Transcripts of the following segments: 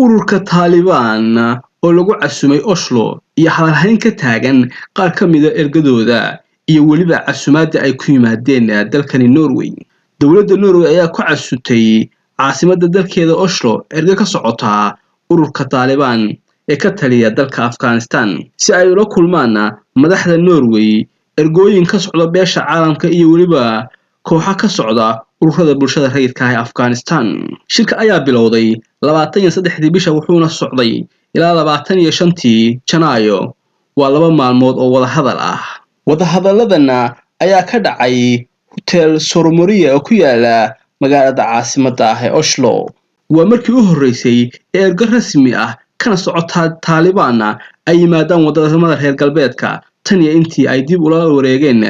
ururka Taliban oo lagu casumay Oslo iyo hadalhayn ka taagan qaar ka mid ah ergadooda iyo weliba casumaadda ay ku yimaadeen dalkani Norway. Dowladda Norway ayaa ku casutay caasimadda dalkeeda Oslo erga ka socota ururka Taliban ee ka taliya dalka Afghanistan si ay ula kulmaan madaxda Norway, ergooyin ka socda beesha caalamka iyo weliba kooxo ka socda ururada bulshada rayidka ah ee Afghanistan. Shirka ayaa bilowday 23 bisha wuxuuna socday ilaa 25 Janaayo. Waa 2 maalmood oo wada hadal ah. Wadahadaladana ayaa ka dhacay Hotel Soromoria oo ku yaala magaalada caasimadda ah ee Oslo. Waa markii u horeysay ee ergo rasmi ah kana socota Taliban ay yimaadaan wadamada reer galbeedka tan iyo intii ay dib ula wareegeen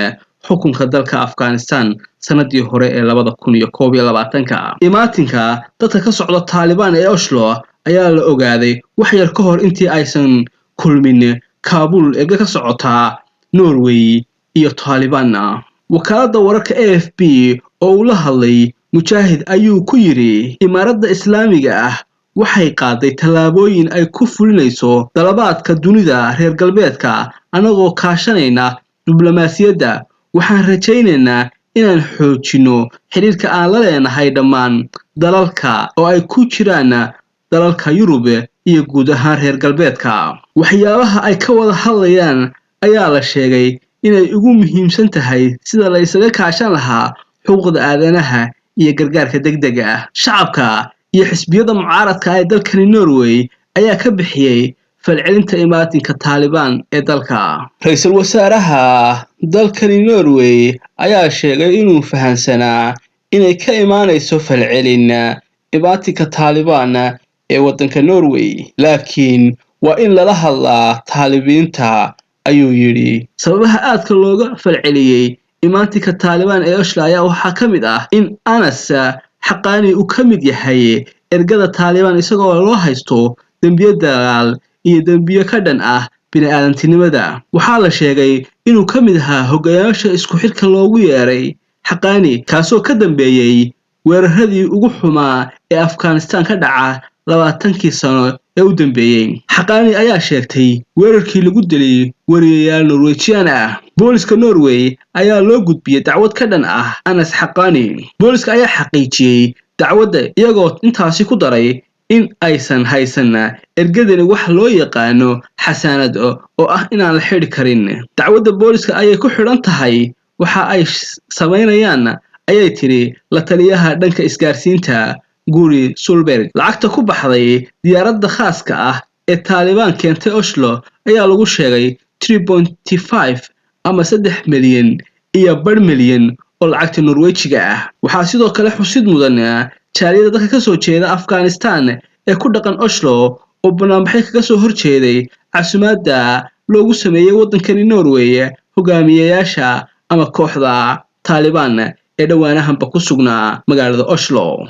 xukunka dalka Afghanistan sanadii hore ee 2021. Imaatinka dadka ka socda Taliban ee Oslo ayaa la ogaaday wax yar ka hor intii aysan kulmin Kabul ee ka socota Norway iyo Taliban. Wakaaladda wararka AFP oo la hadlay Mujaahid ayuu ku yiri imaaradda Islaamiga ah waxay qaaday tallaabooyin ay ku fulinayso dalabaadka dunida reer galbeedka anagoo kaashanayna diblomaasiyadda. Waxaan rajaynaynaa inaan xoojino xiriirka aan la leenahay dhammaan dalalka oo ay ku jiraan dalalka Yurub iyo guud ahaan reer galbeedka. Waxyaabaha ay ka wada hadlayaan ayaa la sheegay inay ugu muhiimsan tahay sida la isaga kaashan lahaa xuquuqda aadanaha iyo gargaarka degdega ah. Shacabka iyo xisbiyada mucaaradka ee dalkani Norway ayaa ka bixiyay falcelinta imaatinka Taliban ee dalka. Ra'iisul wasaaraha dalkani Norway ayaa sheegay inuu fahansanaa inay ka imaanayso falcelin imaatinka Taliban ee wadanka Norway, laakiin waa in lala hadlaa Taalibiinta ayuu yiri. Sababaha aadka looga falceliyay imaatinka Taliban ee Oslo ayaa waxaa ka mid ah in Anas Xaqani uu ka mid yahay ergada Taliban isagoo loo haysto dambiyo dagaal iyo dambiyo ka dhan ah bini'aadantinimada. Waxaa la sheegay inuu ka mid ahaa hogaamiyaasha isku xirka loogu yeeray Xaqani kaasoo ka dambeeyay weeraradii ugu xumaa ee Afghanistan ka dhaca 20 sano ee u dambeeyay. Xaqani ayaa sheegtay weerarkii lagu dilay wariyayaal Norwegian ah. Booliska Norway ayaa loo gudbiyay dacwad ka dhan ah Anas Xaqani. Booliska ayaa xaqiijiyay dacwadda iyagoo intaasi ku daray in aysan haysan ergadani wax loo yaqaano xasaanad oo ah inaan la xiri karin. Dacwadda booliska ayay ku xidhan tahay waxa ay sameynayaan ayay tiri la taliyaha dhanka isgaarsiinta Guri Solberg. Lacagta ku baxday diyaaradda khaaska ah ee Taliban keentay Oslo ayaa lagu sheegay 3.5 ama 3 milyan iyo 1 milyan oo lacagta Norwejiga ah. Waxaa sidoo kale xusid mudan jaaliyada dadka ka soo jeeda Afghanistan ee ku dhaqan Oslo oo barnaamijyo kaga soo horjeeday casumaadda loogu sameeyay wadankani Norway hogaamiyayaasha ama kooxda Taliban ee dhawaanahanba ku sugnaa magaalada Oslo.